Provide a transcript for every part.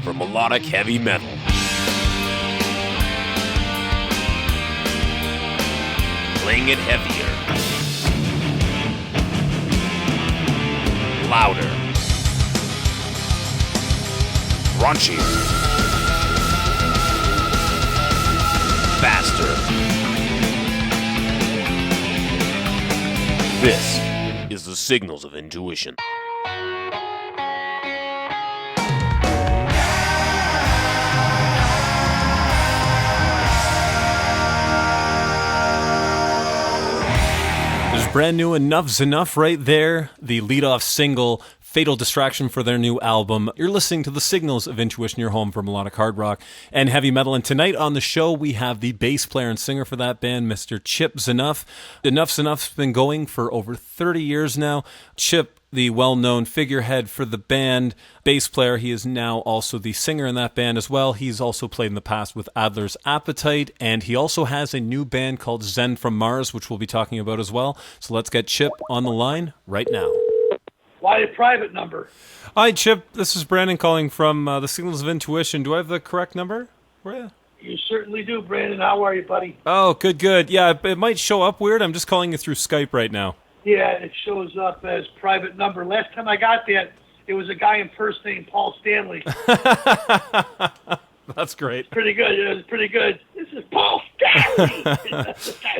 for melodic heavy metal. Playing it heavier, louder, raunchier, faster. This is the Signals of Intuition. There's brand new Enuff ZNuff right there, the lead-off single, Fatal Distraction for their new album. You're listening to the Signals of Intuition, your home for melodic hard rock and heavy metal. And tonight on the show, we have the bass player and singer for that band, Mr. Chip ZNuff. Enuff ZNuff's been going for over 30 years now. Chip, the well-known figurehead for the band, bass player. He is now also the singer in that band as well. He's also played in the past with Adler's Appetite, and he also has a new band called Zen from Mars, which we'll be talking about as well. So let's get Chip on the line right now. Why a private number? Hi, Chip. This is Brandon calling from the Signals of Intuition. Do I have the correct number for you? You certainly do, Brandon. How are you, buddy? Oh, good. Yeah, it might show up weird. I'm just calling you through Skype right now. Yeah, it shows up as private number. Last time I got that, it was a guy impersonating Paul Stanley. That's great. Pretty good. It was pretty good. This is Paul Stanley.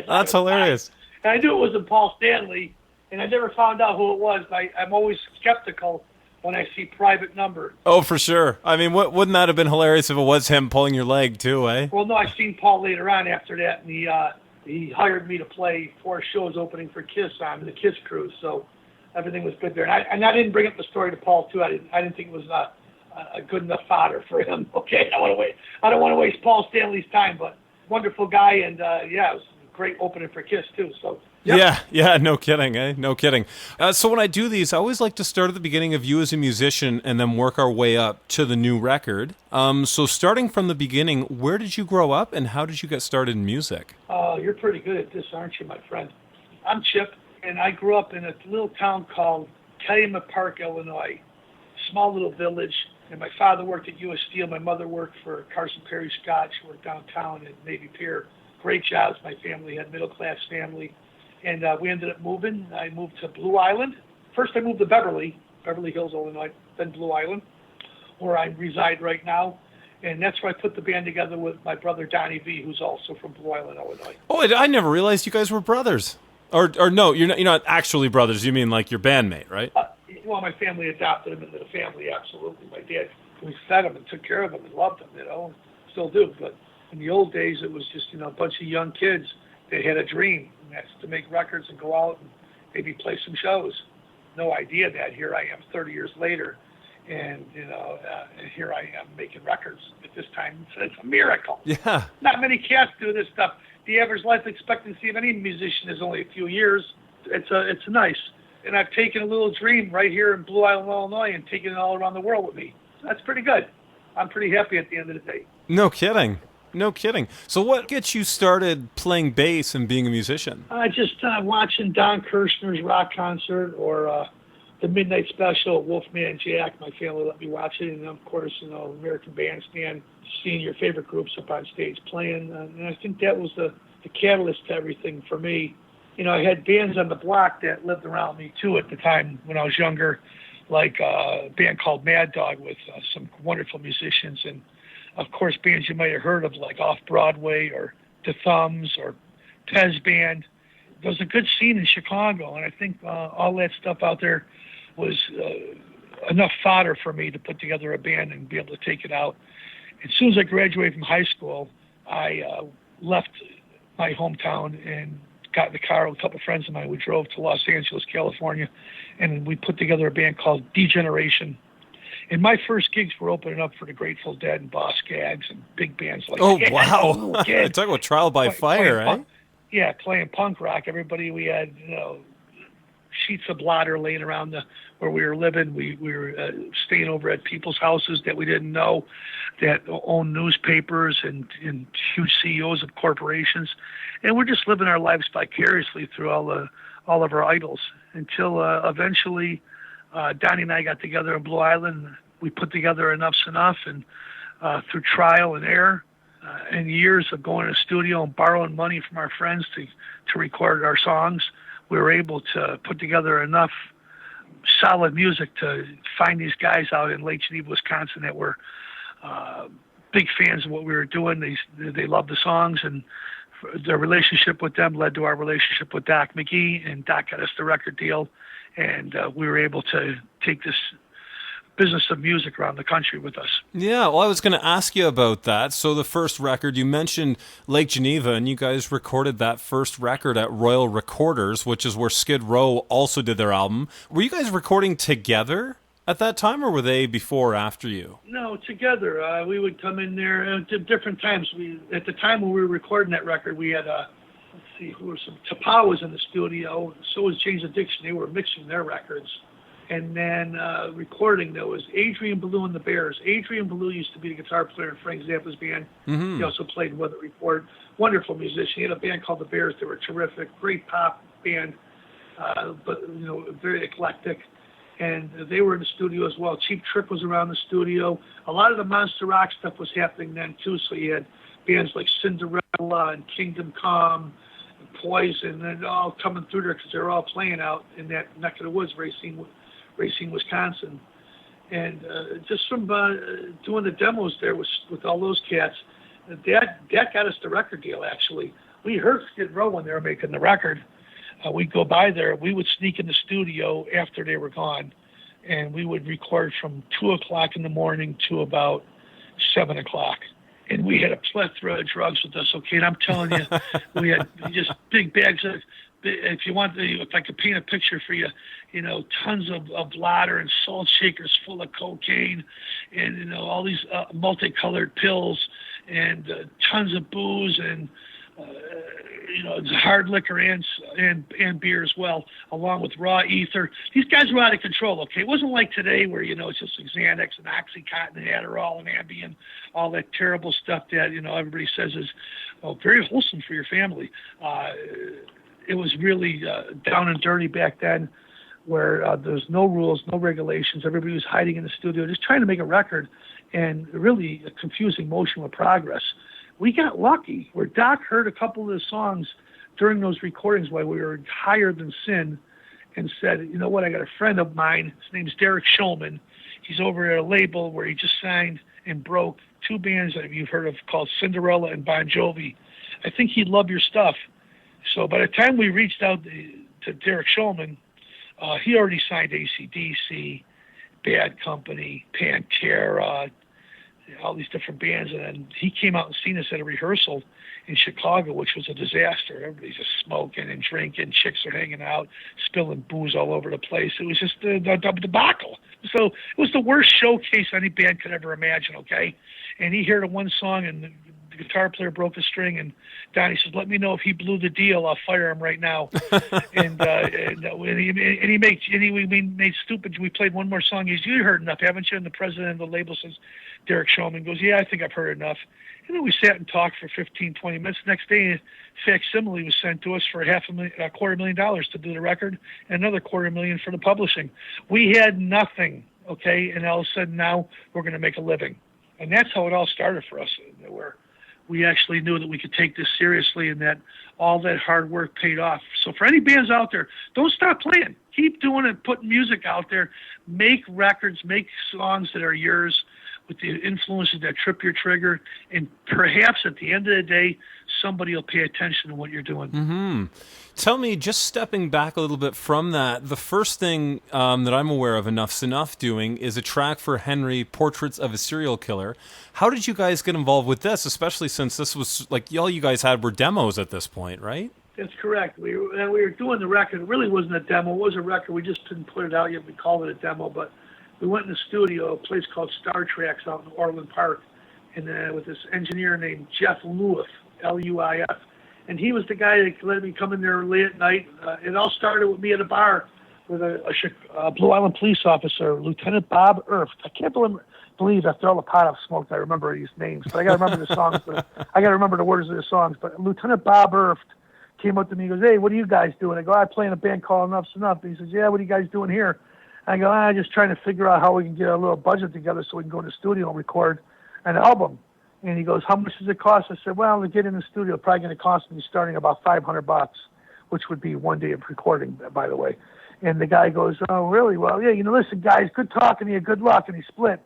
That's hilarious. And I knew it wasn't Paul Stanley, and I never found out who it was. I'm always skeptical when I see private number. Oh, for sure. I mean, wouldn't that have been hilarious if it was him pulling your leg too, eh? Well, no, I seen Paul later on after that, and he hired me to play 4 shows opening for Kiss on the Kiss cruise, so everything was good there. And I didn't bring up the story to Paul too. I didn't think it was a good enough fodder for him. Okay, I don't want to waste Paul Stanley's time, but wonderful guy, and yeah, it was a great opening for Kiss too. So. Yep. Yeah, no kidding, eh? No kidding. So when I do these, I always like to start at the beginning of you as a musician and then work our way up to the new record. So starting from the beginning, where did you grow up and how did you get started in music? You're pretty good at this, aren't you, my friend? I'm Chip, and I grew up in a little town called Calumet Park, Illinois. Small little village, and my father worked at U.S. Steel. My mother worked for Carson Perry Scott. She worked downtown at Navy Pier. Great jobs. My family had middle-class family. And we ended up moving. I moved to Blue Island. First I moved to Beverly Hills, Illinois, then Blue Island, where I reside right now. And that's where I put the band together with my brother Donnie V, who's also from Blue Island, Illinois. Oh, I never realized you guys were brothers. Or no, you're not actually brothers. You mean like your bandmate, right? Well, my family adopted him into the family, absolutely. My dad, we fed him and took care of him and loved him, still do. But in the old days, it was just, a bunch of young kids that had a dream. That's to make records and go out and maybe play some shows. No idea that here I am 30 years later, and here I am making records at this time. It's a miracle. Yeah. Not many cats do this stuff. The average life expectancy of any musician is only a few years. It's nice. And I've taken a little dream right here in Blue Island, Illinois, and taken it all around the world with me. That's pretty good. I'm pretty happy at the end of the day. No kidding. So what gets you started playing bass and being a musician? Just watching Don Kirshner's rock concert or the Midnight Special at Wolfman Jack. My family let me watch it. And, of course, American Bandstand, seeing your favorite groups up on stage playing. And I think that was the catalyst to everything for me. I had bands on the block that lived around me, too, at the time when I was younger, like a band called Mad Dog with some wonderful musicians and, of course, bands you might have heard of like Off Broadway or The Thumbs or Pez Band. There was a good scene in Chicago, and I think all that stuff out there was enough fodder for me to put together a band and be able to take it out. As soon as I graduated from high school, I left my hometown and got in the car with a couple of friends of mine. We drove to Los Angeles, California, and we put together a band called Degeneration. And my first gigs were opening up for the Grateful Dead and Boss Gags and big bands like that. Oh, wow. Talk about trial by fire, eh? Playing punk rock. Everybody, we had, sheets of blotter laying around where we were living. We were staying over at people's houses that we didn't know, that owned newspapers and huge CEOs of corporations. And we're just living our lives vicariously through all of our idols until eventually Donnie and I got together in Blue Island. we put together Enuff ZNuff, and through trial and error and years of going to the studio and borrowing money from our friends to record our songs, we were able to put together enough solid music to find these guys out in Lake Geneva, Wisconsin that were big fans of what we were doing. They loved the songs, and the relationship with them led to our relationship with Doc McGee, and Doc got us the record deal, and we were able to take this business of music around the country with us. Yeah, well, I was going to ask you about that. So the first record, you mentioned Lake Geneva, and you guys recorded that first record at Royal Recorders, which is where Skid Row also did their album. Were you guys recording together at that time, or were they before or after you? No, together. We would come in there at different times. At the time when we were recording that record, we had, Tapau was in the studio, so was James Addiction. They were mixing their records. And then recording, there was Adrian Ballou and the Bears. Adrian Ballou used to be the guitar player in Frank Zappa's band. Mm-hmm. He also played Weather Report. Wonderful musician. He had a band called the Bears. They were terrific, great pop band, but very eclectic. And they were in the studio as well. Cheap Trick was around the studio. A lot of the Monster Rock stuff was happening then too. So you had bands like Cinderella and Kingdom Come, and Poison, and all coming through there because they were all playing out in that neck of the woods, Racine, Wisconsin. And just from doing the demos there with all those cats, that got us the record deal, actually. We heard Skid Row when they were making the record. We'd go by there. We would sneak in the studio after they were gone, and we would record from 2 o'clock in the morning to about 7 o'clock. And we had a plethora of drugs with us, okay? And I'm telling you, we had just big bags of, if you want, if I could paint a picture for you, tons of blotter and salt shakers full of cocaine, and all these multicolored pills, and tons of booze, and hard liquor and beer as well, along with raw ether. These guys were out of control, okay? It wasn't like today where, it's just like Xanax and Oxycontin and Adderall and Ambien, all that terrible stuff that, everybody says is very wholesome for your family. It was really down and dirty back then, where there's no rules, no regulations. Everybody was hiding in the studio, just trying to make a record, and really a confusing motion with progress. We got lucky where Doc heard a couple of the songs during those recordings while we were higher than sin, and said, you know what, I got a friend of mine, his name's Derek Shulman. He's over at a label where he just signed and broke 2 bands that you've heard of called Cinderella and Bon Jovi. I think he'd love your stuff. So by the time we reached out to Derek Shulman, he already signed AC/DC, Bad Company, Pantera, all these different bands. And then he came out and seen us at a rehearsal in Chicago, which was a disaster. Everybody's just smoking and drinking. Chicks are hanging out, spilling booze all over the place. It was just the debacle. So it was the worst showcase any band could ever imagine, okay? And he heard one song, and the guitar player broke a string, and Donnie says, "Let me know if he blew the deal. I'll fire him right now." and he made stupid. We played one more song. He says, "You heard enough, haven't you?" And the president of the label says, Derek Shulman, goes, "Yeah, I think I've heard enough." And then we sat and talked for 15, 20 minutes. Next day, a facsimile was sent to us for $250,000 to do the record, and another $250,000 for the publishing. We had nothing, okay? And all of a sudden now we're going to make a living. And that's how it all started for us, where we actually knew that we could take this seriously, and that all that hard work paid off. So for any bands out there, don't stop playing. Keep doing it, putting music out there. Make records, make songs that are yours, with the influences that trip your trigger, and perhaps at the end of the day, somebody will pay attention to what you're doing. Mm-hmm. Tell me, just stepping back a little bit from that, the first thing that I'm aware of Enuff ZNuff doing is a track for Henry, Portraits of a Serial Killer. How did you guys get involved with this, especially since this was, like, all you guys had were demos at this point, right? That's correct. We were doing the record. It really wasn't a demo. It was a record. We just didn't put it out yet. We called it a demo, but we went in the studio, a place called Star Tracks out in Orland Park, and with this engineer named Jeff Luiff, Luif. And he was the guy that let me come in there late at night. It all started with me at a bar with a Blue Island police officer, Lieutenant Bob Erft. I can't believe after all the pot I've smoked, I remember these names. But I got to remember the songs. I got to remember the words of the songs. But Lieutenant Bob Erft came up to me and goes, "Hey, what are you guys doing?" I go, "I play in a band called Enuff ZNuff." And he says, "Yeah, what are you guys doing here?" I go, just trying to figure out how we can get a little budget together so we can go in the studio and record an album. And he goes, how much does it cost? I said, well, to get in the studio, probably going to cost me starting about $500, which would be one day of recording, by the way. And the guy goes, oh, really? Well, yeah, listen, guys, good talking to you, good luck. And he split.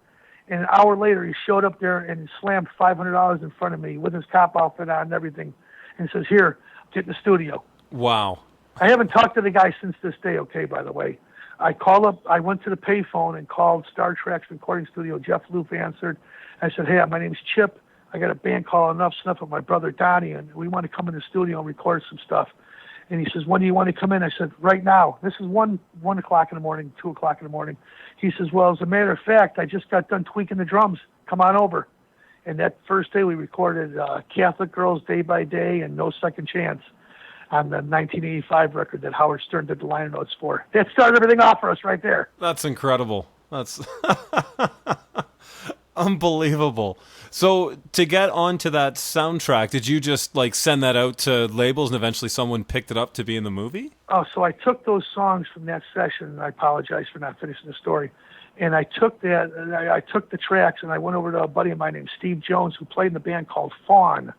And an hour later, he showed up there and slammed $500 in front of me with his cop outfit on and everything. And says, here, get in the studio. Wow. I haven't talked to the guy since this day, okay, by the way. I went to the payphone and called Star Trek's recording studio. Jeff Loof answered. I said, hey, my name's Chip. I got a band called Enuff Snuff with my brother Donnie, and we want to come in the studio and record some stuff. And he says, when do you want to come in? I said, right now. This is 1 o'clock in the morning, 2 o'clock in the morning. He says, well, as a matter of fact, I just got done tweaking the drums. Come on over. And that first day we recorded Catholic Girls Day by Day and No Second Chance on the 1985 record that Howard Stern did the liner notes for. That started everything off for us right there. That's incredible. That's unbelievable. So to get onto that soundtrack, did you just send that out to labels and eventually someone picked it up to be in the movie? Oh, so I took those songs from that session, and I apologize for not finishing the story. And I took I took the tracks, and I went over to a buddy of mine named Steve Jones, who played in a band called Fawn,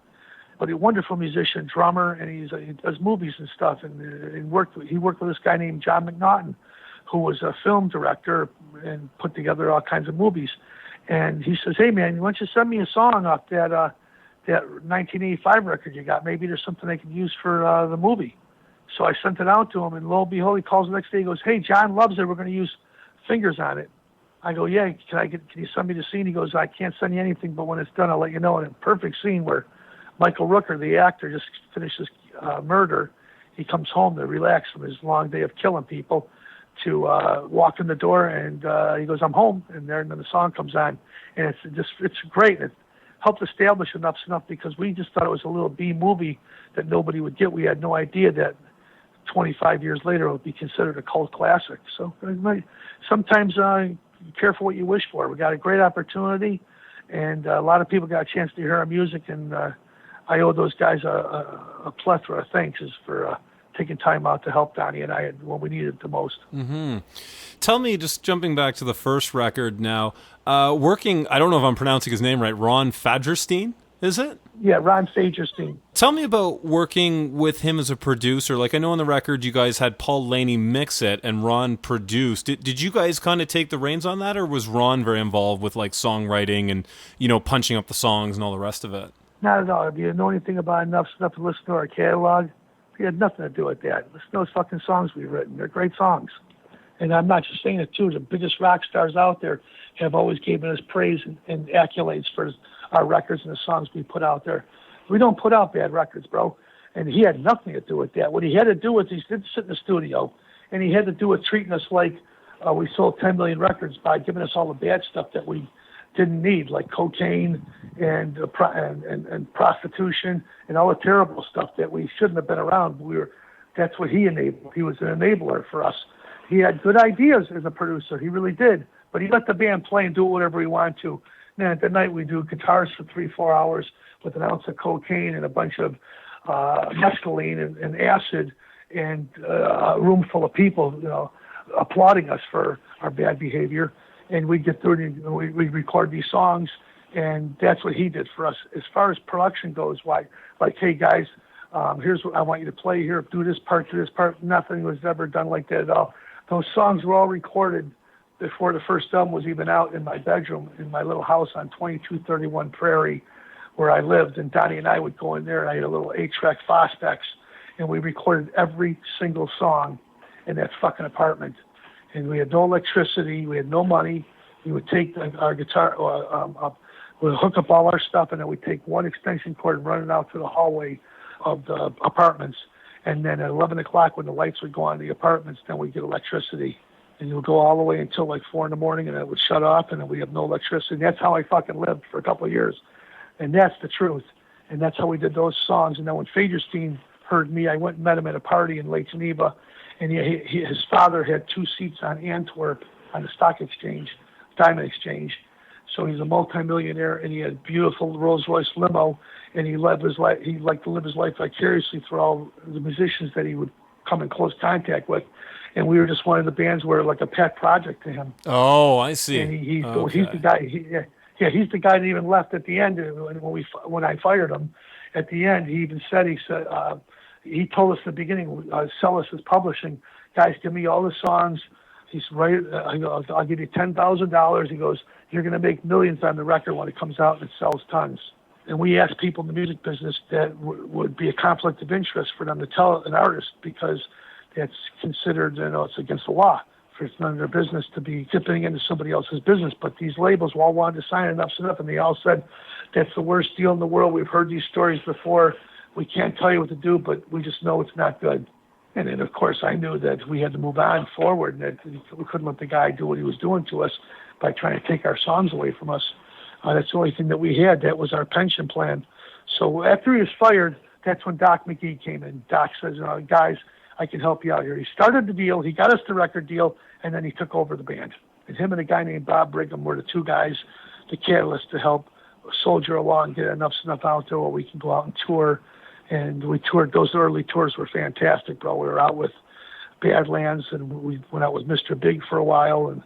but a wonderful musician, drummer, and he does movies and stuff. And he worked with this guy named John McNaughton, who was a film director and put together all kinds of movies. And he says, hey, man, why don't you send me a song off that 1985 record you got? Maybe there's something I can use for the movie. So I sent it out to him, and lo and behold, he calls the next day. He goes, hey, John loves it. We're going to use Fingers on it. I go, yeah, can you send me the scene? He goes, I can't send you anything, but when it's done, I'll let you know. And a perfect scene where Michael Rooker, the actor, just finished his murder. He comes home to relax from his long day of killing people, to walk in the door, and he goes, I'm home, and then the song comes on, and it's great. It helped establish Enuff Snuff because we just thought it was a little B movie that nobody would get. We had no idea that 25 years later it would be considered a cult classic. So sometimes be careful what you wish for. We got a great opportunity, and a lot of people got a chance to hear our music, and I owe those guys a plethora of thanks for taking time out to help Donnie and I when we needed it the most. Mm-hmm. Tell me, just jumping back to the first record now, working, I don't know if I'm pronouncing his name right, Ron Fagerstein, is it? Yeah, Ron Fagerstein. Tell me about working with him as a producer. I know on the record you guys had Paul Laney mix it and Ron produced. Did you guys kind of take the reins on that, or was Ron very involved with songwriting and, punching up the songs and all the rest of it? Not at all. If you know anything about Enuff Snuff to listen to our catalog, he had nothing to do with that. Listen to those fucking songs we've written. They're great songs. And I'm not just saying it, too. The biggest rock stars out there have always given us praise and accolades for our records and the songs we put out there. We don't put out bad records, bro. And he had nothing to do with that. What he had to do was he did sit in the studio, and he had to do with treating us like we sold 10 million records by giving us all the bad stuff that we didn't need, like cocaine and prostitution and all the terrible stuff that we shouldn't have been around. That's what he enabled. He was an enabler for us. He had good ideas as a producer. He really did. But he let the band play and do whatever he wanted to. And at the night we do guitars for 3-4 hours with an ounce of cocaine and a bunch of mescaline and acid, and a room full of people, applauding us for our bad behavior. And we get through it, and we record these songs, and that's what he did for us. As far as production goes, hey guys, here's what I want you to play here, do this part. Nothing was ever done like that at all. Those songs were all recorded before the first album was even out in my bedroom in my little house on 2231 Prairie, where I lived. And Donnie and I would go in there, and I had a little 8-track Fospex, and we recorded every single song in that fucking apartment. And we had no electricity, we had no money. We would take our guitar, we'd hook up all our stuff, and then we'd take one extension cord and run it out to the hallway of the apartments. And then at 11 o'clock, when the lights would go on in the apartments, then we'd get electricity. And it would go all the way until 4 in the morning, and it would shut off, and then we have no electricity. And that's how I fucking lived for a couple of years. And that's the truth. And that's how we did those songs. And then when Fagerstein heard me, I went and met him at a party in Lake Geneva. And his father had 2 seats on Antwerp on the stock exchange, diamond exchange. So he's a multimillionaire, and he had a beautiful Rolls-Royce limo, and he liked to live his life vicariously through all the musicians that he would come in close contact with. and we were just one of the bands where like a pet project to him. Oh, I see. And he's Okay. the guy. He's the guy that even left at the end. And when I fired him, at the end, he said he told us at the beginning, sell us as publishing. Guys, give me all the songs. He's right. I'll give you $10,000. He goes, you're going to make millions on the record when it comes out and it sells tons. And we asked people in the music business that would be a conflict of interest for them to tell an artist, because that's considered, it's against the law. It's none of their business to be dipping into somebody else's business. But these labels all wanted to sign Enuff, and they all said, that's the worst deal in the world. We've heard these stories before. We can't tell you what to do, but we just know it's not good. And then, of course, I knew that we had to move on forward, and that we couldn't let the guy do what he was doing to us by trying to take our songs away from us. That's the only thing that we had. That was our pension plan. So after he was fired, that's when Doc McGee came in. Doc says, guys, I can help you out here. He started the deal. He got us the record deal, and then he took over the band. And him and a guy named Bob Brigham were the two guys, the catalyst to help soldier along, get enough out there where we can go out and tour. And we toured. Those early tours were fantastic, bro. We were out with Badlands, and we went out with Mr. Big for a while, and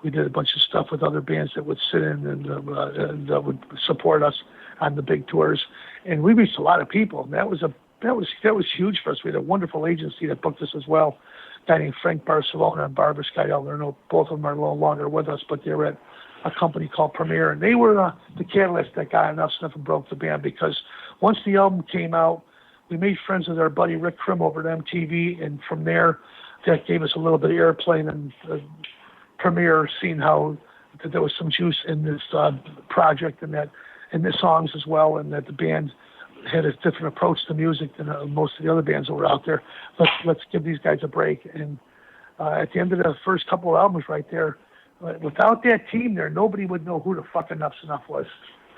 we did a bunch of stuff with other bands that would sit in and would support us on the big tours. And we reached a lot of people. And that was huge for us. We had a wonderful agency that booked us as well. A guy named Frank Barcelona and Barbara Adler. Both of them are no longer with us, but they were at a company called Premiere, and they were the catalyst that got Enuff and broke the band, because once the album came out, we made friends with our buddy Rick Krim over at MTV, and from there, that gave us a little bit of airplay, and Premiere, seeing how that there was some juice in this project and the songs as well, and that the band had a different approach to music than most of the other bands that were out there. Let's give these guys a break. And at the end of the first couple of albums right there, without that team there, nobody would know who the fuck Enuff was.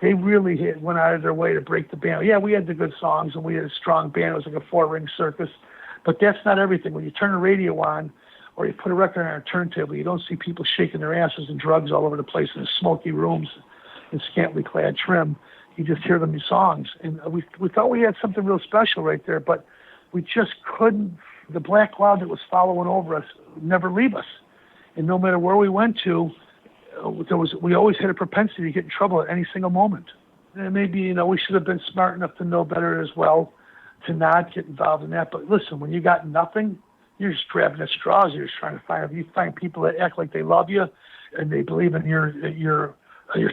They really went out of their way to break the band. Yeah, we had the good songs, and we had a strong band. It was like a 4-ring circus. But that's not everything. When you turn the radio on or you put a record on a turntable, you don't see people shaking their asses and drugs all over the place in smoky rooms in scantily clad trim. You just hear them songs. And we thought we had something real special right there, but we just couldn't. The black cloud that was following over us would never leave us. And no matter where we went to, we always had a propensity to get in trouble at any single moment. And maybe, we should have been smart enough to know better as well, to not get involved in that. But listen, when you got nothing, you're just grabbing at straws. You're just trying to find people that act like they love you and they believe in your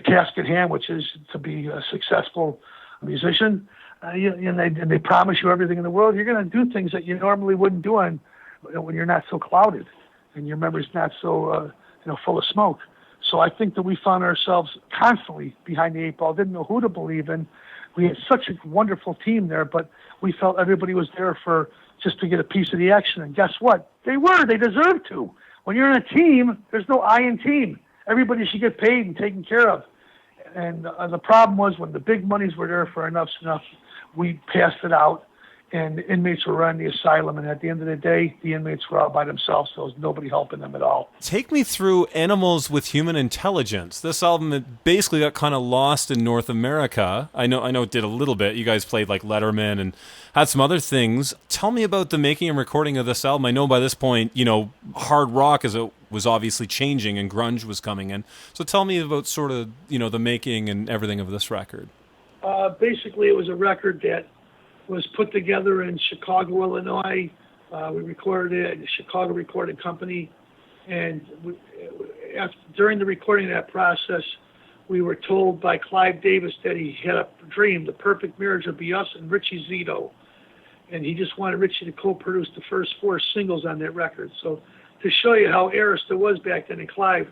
task at hand, which is to be a successful musician. And they promise you everything in the world. You're going to do things that you normally wouldn't do when you're not so clouded and your memory's not so full of smoke. So I think that we found ourselves constantly behind the 8 ball, didn't know who to believe in. We had such a wonderful team there, but we felt everybody was there just to get a piece of the action. And guess what? They deserved to. When you're in a team, there's no I in team. Everybody should get paid and taken care of. And the problem was when the big monies were there for Enuff, we passed it out. And the inmates were running the asylum, and at the end of the day, the inmates were all by themselves, so there was nobody helping them at all. Take me through Animals with Human Intelligence. This album, it basically got kind of lost in North America. I know it did a little bit. You guys played like Letterman and had some other things. Tell me about the making and recording of this album. I know by this point, hard rock was obviously changing and grunge was coming in. So tell me about sort of, the making and everything of this record. Basically, it was a record that was put together in Chicago, Illinois. We recorded it at the Chicago Recording Company. And during the recording of that process, we were told by Clive Davis that he had a dream, the perfect marriage would be us and Richie Zito. And he just wanted Richie to co-produce the first 4 singles on that record. So to show you how Eris there was back then, and Clive,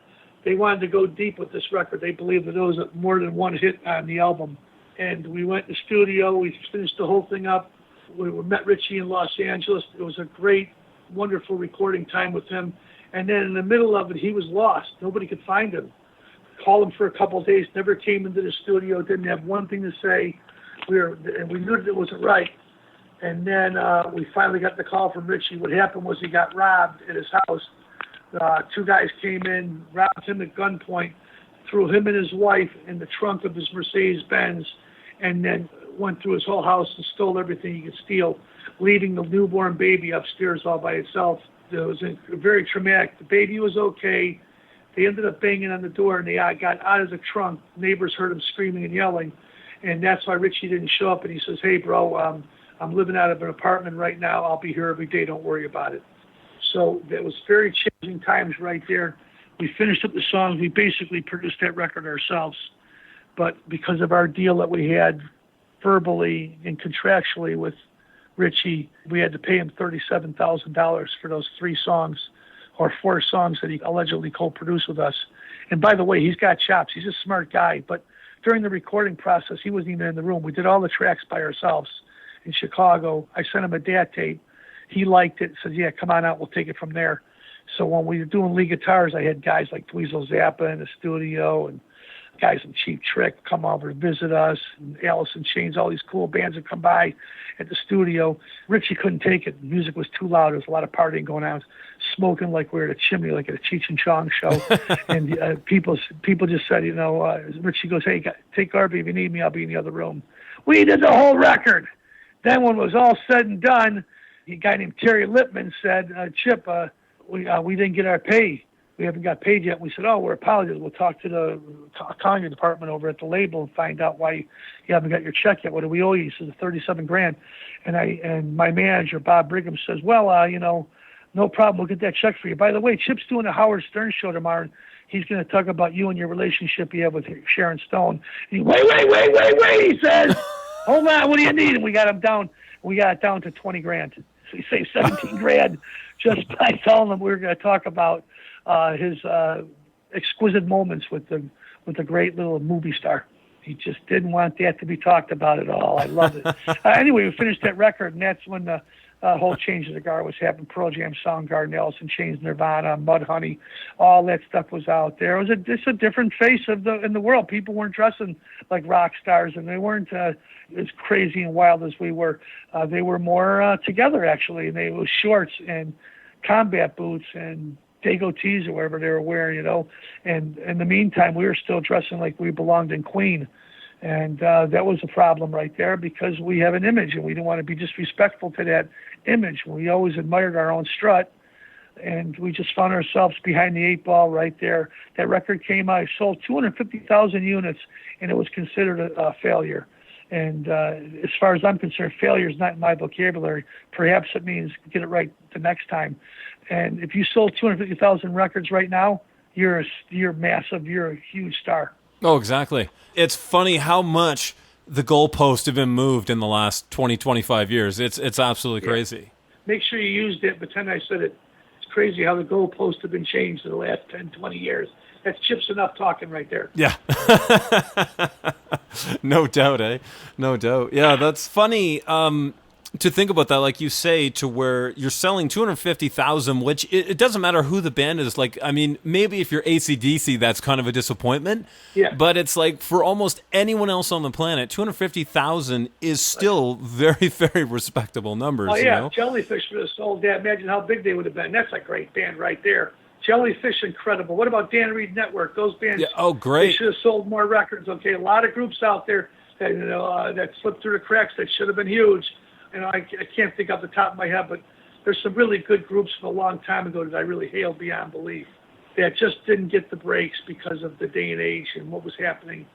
they wanted to go deep with this record. They believed that there was more than one hit on the album. And we went to the studio. We finished the whole thing up. We met Richie in Los Angeles. It was a great, wonderful recording time with him. And then in the middle of it, he was lost. Nobody could find him. Called him for a couple of days, never came into the studio, didn't have one thing to say. And we knew that it wasn't right. And then we finally got the call from Richie. What happened was he got robbed at his house. 2 guys came in, robbed him at gunpoint, threw him and his wife in the trunk of his Mercedes-Benz, and then went through his whole house and stole everything he could steal, leaving the newborn baby upstairs all by itself. It was very traumatic. The baby was okay. They ended up banging on the door, and they got out of the trunk. Neighbors heard him screaming and yelling, and that's why Richie didn't show up. And he says, "Hey, bro, I'm living out of an apartment right now. I'll be here every day. Don't worry about it." So that was very challenging times right there. We finished up the songs. We basically produced that record ourselves. But because of our deal that we had verbally and contractually with Richie, we had to pay him $37,000 for those 3 songs or 4 songs that he allegedly co-produced with us. And by the way, he's got chops. He's a smart guy. But during the recording process, he wasn't even in the room. We did all the tracks by ourselves in Chicago. I sent him a DAT tape. He liked it, said, "Yeah, come on out. We'll take it from there." So when we were doing lead guitars, I had guys like Dweezil Zappa in the studio and guys in Cheap Trick come over to visit us, and Alice in Chains, all these cool bands would come by at the studio. Richie couldn't take it. The music was too loud. There was a lot of partying going on, smoking like we were at a chimney, like at a Cheech and Chong show. And people just said, Richie goes, "Hey, take Garby. If you need me, I'll be in the other room." We did the whole record. Then when it was all said and done, a guy named Terry Lippman said, "Chip, we didn't get our pay. We haven't got paid yet." We said, "Oh, we're apologies. We'll talk to the accounting department over at the label and find out why you haven't got your check yet. What do we owe you?" He says, $37,000. And my manager, Bob Brigham, says, "Well, no problem. We'll get that check for you. By the way, Chip's doing a Howard Stern show tomorrow. And he's going to talk about you and your relationship you have with Sharon Stone." And he, wait, he says, "Hold on, what do you need?" And we got him down. We got it down to $20,000. So he saved $17,000 just by telling him we were going to talk about his exquisite moments with the great little movie star. He just didn't want that to be talked about at all. I love it. Anyway, we finished that record, and that's when the whole change of the guard was happening. Pearl Jam, Soundgarden, Alice in Chains, Nirvana, Mudhoney, all that stuff was out there. It was just a different face in the world. People weren't dressing like rock stars, and they weren't as crazy and wild as we were. They were more together, actually, and they were shorts and combat boots and Dago tees or whatever they were wearing, And in the meantime, we were still dressing like we belonged in Queen. And that was a problem right there because we have an image and we didn't want to be disrespectful to that image. We always admired our own strut, and we just found ourselves behind the 8 ball right there. That record came out, sold 250,000 units, and it was considered a failure. And as far as I'm concerned, failure is not in my vocabulary. Perhaps it means get it right the next time. And if you sold 250,000 records right now, you're massive. You're a huge star. Oh, exactly. It's funny how much the goalposts have been moved in the last 20, 25 years. It's absolutely crazy. Make sure you use that. Pretend I said it. It's crazy how the goalposts have been changed in the last 10, 20 years. That's Chip's Enuff talking right there. Yeah. No doubt, eh? No doubt. Yeah, that's funny to think about that, like you say, to where you're selling 250,000, which it doesn't matter who the band is. Like, I mean, maybe if you're AC/DC, that's kind of a disappointment. Yeah. But it's like for almost anyone else on the planet, 250,000 is still very, very respectable numbers. Oh, yeah. You know? Jellyfish would have sold that. Imagine how big they would have been. That's a great band right there. Jellyfish, incredible. What about Dan Reed Network? Those bands, Yeah. Oh, great. they should have sold more records. Okay, a lot of groups out there that that slipped through the cracks that should have been huge. I can't think off the top of my head, but there's some really good groups from a long time ago that I really hailed beyond belief that just didn't get the breaks because of the day and age and what was happening,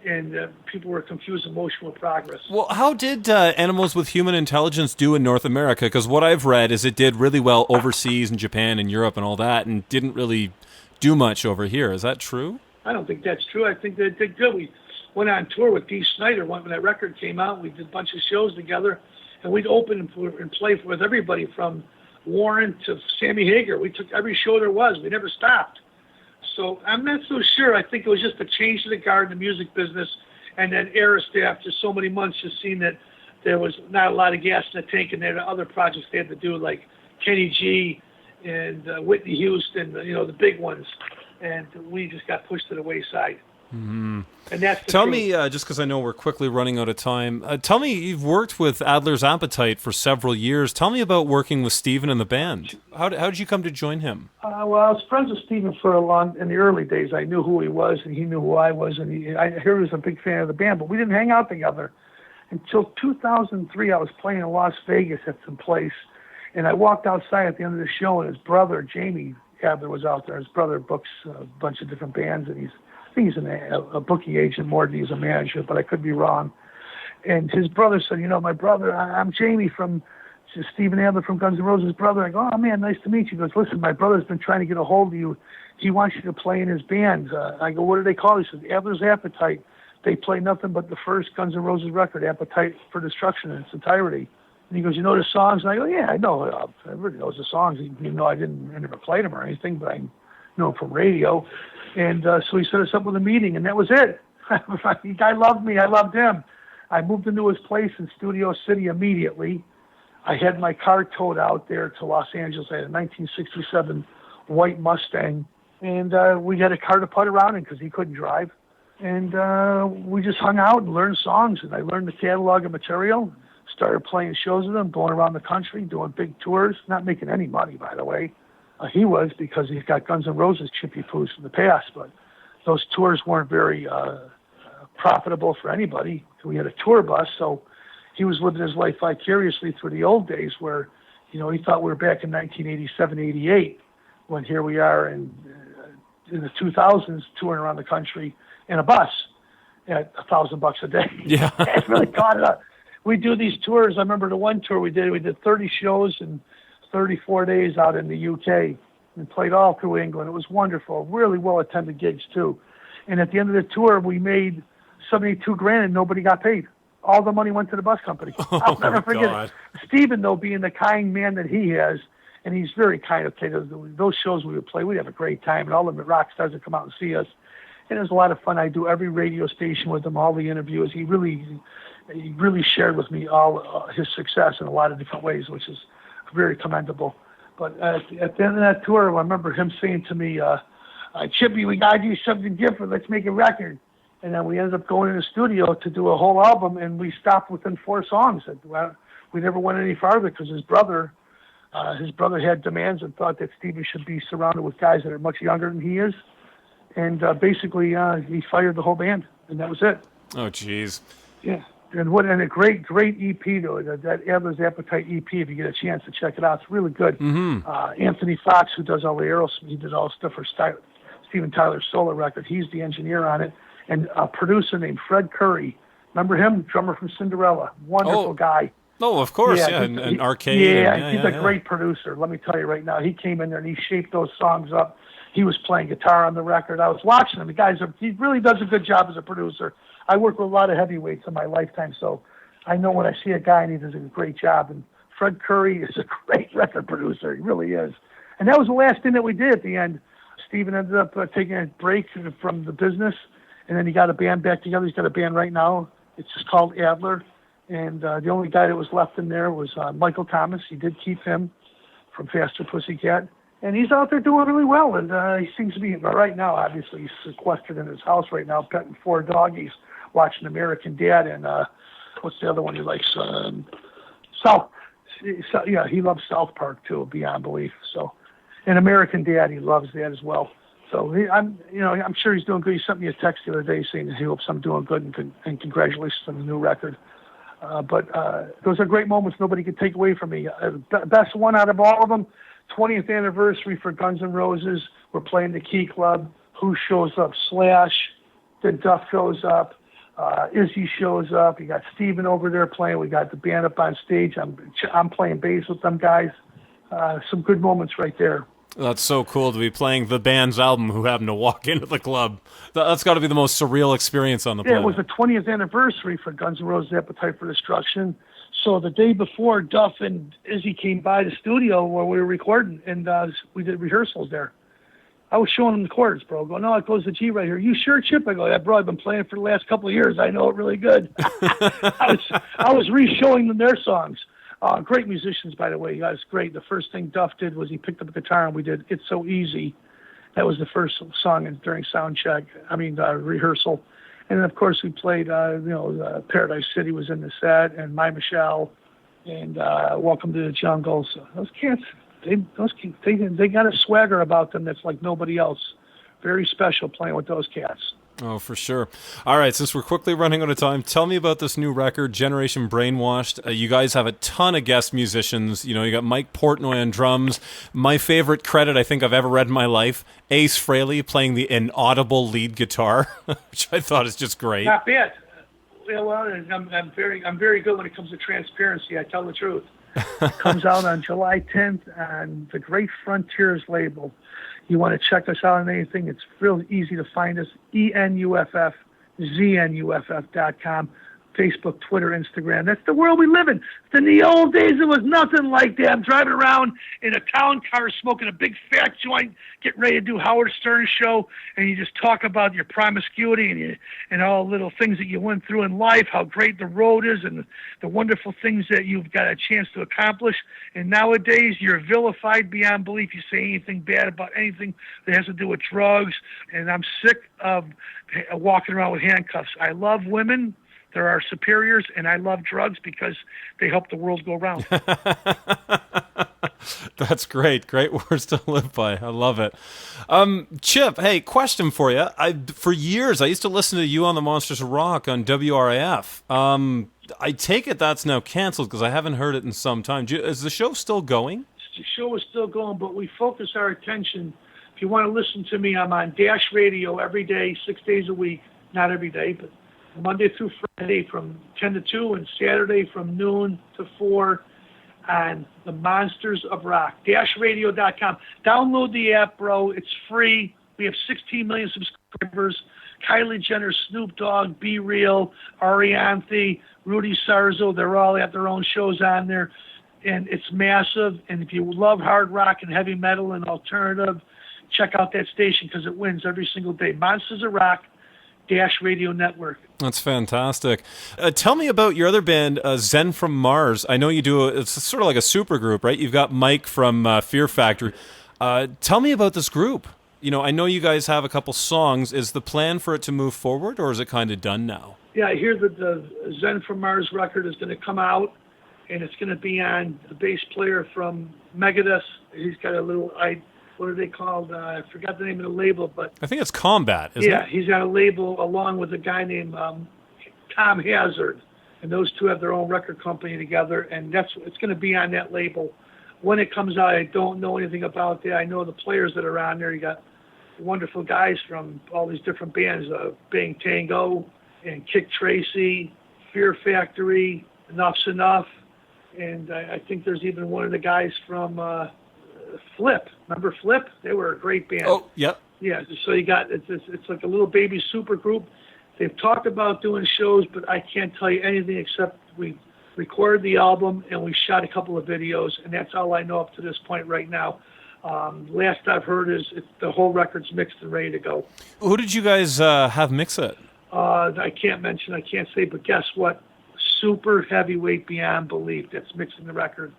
and people were confused emotional progress. Well, how did Animals with Human Intelligence do in North America? Because what I've read is it did really well overseas in Japan and Europe and all that, and didn't really do much over here. Is that true? I don't think that's true. I think they did good. We went on tour with Dee Snider when that record came out. We did a bunch of shows together, and we'd open and play with everybody from Warren to Sammy Hagar. We took every show there was. We never stopped. So I'm not so sure. I think it was just a change to the guard in the music business, and then Arista, after so many months, just seen that there was not a lot of gas in the tank, and there were other projects they had to do, like Kenny G and Whitney Houston, the big ones, and we just got pushed to the wayside. Mm-hmm. And that's the Tell truth. me, just because I know we're quickly running out of time, tell me, you've worked with Adler's Appetite for several years. Tell me about working with Steven and the band. How did you come to join him? Well, I was friends with Steven in the early days. I knew who he was, and he knew who I was, and I heard he was a big fan of the band, but we didn't hang out together until 2003. I was playing in Las Vegas at some place, And I walked outside at the end of the show, and his brother, Jamie Adler, was out there. His brother books a bunch of different bands, and I think he's a booking agent more than he's a manager, but I could be wrong. And his brother said, my brother, I'm Jamie from Steven Adler from Guns N' Roses' brother. I go, oh, man, nice to meet you. He goes, listen, my brother's been trying to get a hold of you. He wants you to play in his band. I go, what do they call it? He says, Adler's Appetite. They play nothing but the first Guns N' Roses record, Appetite for Destruction, in its entirety. And he goes, you know the songs? And I go, yeah, I know. Everybody knows the songs. Even though I never played them or anything, but I know them from radio. And so he set us up with a meeting, and that was it. The guy loved me. I loved him. I moved into his place in Studio City immediately. I had my car towed out there to Los Angeles. I had a 1967 white Mustang, and we had a car to put around in because he couldn't drive. And we just hung out and learned songs, and I learned the catalog of material, started playing shows with him, going around the country, doing big tours, not making any money, by the way. He was, because he's got Guns N' Roses chippy poos from the past, but those tours weren't very profitable for anybody. We had a tour bus, so he was living his life vicariously through the old days where, he thought we were back in 1987, 88, when here we are in the 2000s touring around the country in a bus at $1,000 a day. Yeah. It really caught it up. We do these tours. I remember the one tour we did 30 shows in 34 days out in the UK and played all through England. It was wonderful, really well-attended gigs too. And at the end of the tour, we made $72,000 and nobody got paid. All the money went to the bus company. I'll never forget it. Stephen, though, being the kind man that he is, and he's very kind of those shows we would play, we'd have a great time, and all the rock stars would come out and see us. And it was a lot of fun. I do every radio station with him, all the interviews. He really shared with me all his success in a lot of different ways, which is very commendable. But at the end of that tour, I remember him saying to me, Chippy, we got to do something different. Let's make a record. And then we ended up going in the studio to do a whole album, and we stopped within 4 songs. We never went any farther because his brother had demands and thought that Stevie should be surrounded with guys that are much younger than he is. And basically, he fired the whole band, and that was it. Oh, jeez. Yeah. And a great EP, though, that Adler's Appetite EP, if you get a chance to check it out. It's really good. Mm-hmm. Anthony Fox, who does all the Aerosmith, he did all the stuff for Steven Tyler's solo record. He's the engineer on it. And a producer named Fred Curry. Remember him? Drummer from Cinderella. Wonderful guy. Oh, of course, yeah. And Arcade. Yeah, he's a great producer. Let me tell you right now. He came in there and he shaped those songs up. He was playing guitar on the record. I was watching him. He really does a good job as a producer. I work with a lot of heavyweights in my lifetime, so I know when I see a guy and he does a great job. And Fred Curry is a great record producer. He really is. And that was the last thing that we did at the end. Steven ended up taking a break from the business, and then he got a band back together. He's got a band right now. It's just called Adler. And the only guy that was left in there was Michael Thomas. He did keep him from Faster Pussycat. And he's out there doing really well. And he seems to be, right now, obviously, he's sequestered in his house right now, petting 4 doggies, watching American Dad. And what's the other one he likes? Yeah, he loves South Park, too, beyond belief. So, and American Dad, he loves that as well. So I'm sure he's doing good. He sent me a text the other day saying that he hopes I'm doing good and congratulations on the new record. But those are great moments nobody can take away from me. Best one out of all of them, 20th anniversary for Guns N' Roses. We're playing the Key Club. Who shows up? Slash. Then Duff shows up. Izzy shows up. You got Steven over there playing. We got the band up on stage. I'm playing bass with them guys. Some good moments right there. That's so cool to be playing the band's album who happened to walk into the club. That's got to be the most surreal experience on the planet. Yeah, it was the 20th anniversary for Guns N' Roses' Appetite for Destruction. So the day before, Duff and Izzy came by the studio where we were recording, and we did rehearsals there. I was showing them the chords, bro. Going, no, it goes to G right here. You sure, Chip? I go, yeah, bro, I've been playing for the last couple of years. I know it really good. I was re-showing them their songs. Great musicians, by the way. Guys, great. The first thing Duff did was he picked up a guitar and we did It's So Easy. That was the first song during rehearsal. And then, of course, we played, Paradise City was in the set, and My Michelle, and Welcome to the Jungle. So those cats, they got a swagger about them that's like nobody else. Very special playing with those cats. Oh, for sure. All right, since we're quickly running out of time, tell me about this new record, Generation Brainwashed. You guys have a ton of guest musicians. You know, you got Mike Portnoy on drums. My favorite credit I think I've ever read in my life, Ace Frehley playing the inaudible lead guitar, which I thought is just great. Not bad. Yeah, well, I'm very good when it comes to transparency. I tell the truth. It comes out on July 10th on the Great Frontiers label. You want to check us out on anything, it's real easy to find us, ENUFF, ZNuff.com, Facebook, Twitter, Instagram. That's the world we live in. In the old days, it was nothing like that. I'm driving around in a town car smoking a big fat joint, getting ready to do Howard Stern's show, and you just talk about your promiscuity and all the little things that you went through in life, how great the road is, and the wonderful things that you've got a chance to accomplish. And nowadays, you're vilified beyond belief. You say anything bad about anything that has to do with drugs, and I'm sick of walking around with handcuffs. I love women. They're our superiors, and I love drugs because they help the world go round. That's great. Great words to live by. I love it. Chip, hey, question for you. For years, I used to listen to you on the Monsters of Rock on WRAF. I take it that's now canceled because I haven't heard it in some time. Is the show still going? The show is still going, but we focus our attention. If you want to listen to me, I'm on Dash Radio every day, 6 days a week. Not every day, but Monday through Friday from 10 to 2 and Saturday from noon to 4 on the Monsters of Rock. DashRadio.com. Download the app, bro. It's free. We have 16 million subscribers. Kylie Jenner, Snoop Dogg, Be Real, Arianthi, Rudy Sarzo, they're all at their own shows on there. And it's massive. And if you love hard rock and heavy metal and alternative, check out that station because it wins every single day. Monsters of Rock. Dash Radio Network. That's fantastic. Tell me about your other band, Zen from Mars. I know you do, it's sort of like a super group, right? You've got Mike from Fear Factory. Tell me about this group. You know, I know you guys have a couple songs. Is the plan for it to move forward, or is it kind of done now? Yeah, I hear that the Zen from Mars record is going to come out, and it's going to be on the bass player from Megadeth. He's got a little... what are they called? I forgot the name of the label, but... I think it's Combat, isn't it? Yeah, he's got a label along with a guy named Tom Hazard, and those two have their own record company together, and it's going to be on that label. When it comes out, I don't know anything about that. I know the players that are on there. You got wonderful guys from all these different bands, Bang Tango and Kick Tracy, Fear Factory, Enuff's Enuff, and I think there's even one of the guys from... Flip. Remember Flip? They were a great band. Oh, yep. Yeah, so you got, it's like a little baby super group. They've talked about doing shows, but I can't tell you anything except we recorded the album and we shot a couple of videos, and that's all I know up to this point right now. Last I've heard is the whole record's mixed and ready to go. Who did you guys have mix it? I can't say, but guess what? Super heavyweight beyond belief that's mixing the record.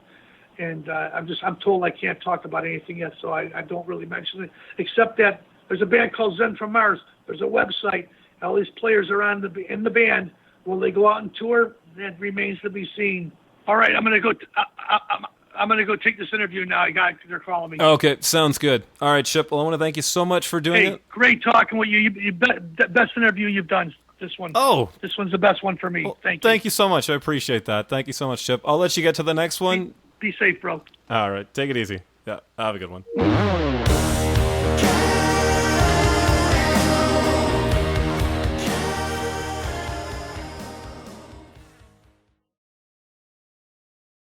And I'm told I can't talk about anything yet, so I don't really mention it, except that there's a band called Zen from Mars. There's a website. All these players are in the band. Will they go out and tour? That remains to be seen. All right, I'm gonna go. I'm gonna go take this interview now. They're calling me. Okay, sounds good. All right, Chip. Well, I want to thank you so much for doing it. Great talking with you. You best interview you've done. This one. Oh, this one's the best one for me. Well, thank you. Thank you so much. I appreciate that. Thank you so much, Chip. I'll let you get to the next one. Be safe, bro. All right. Take it easy. Yeah. Have a good one.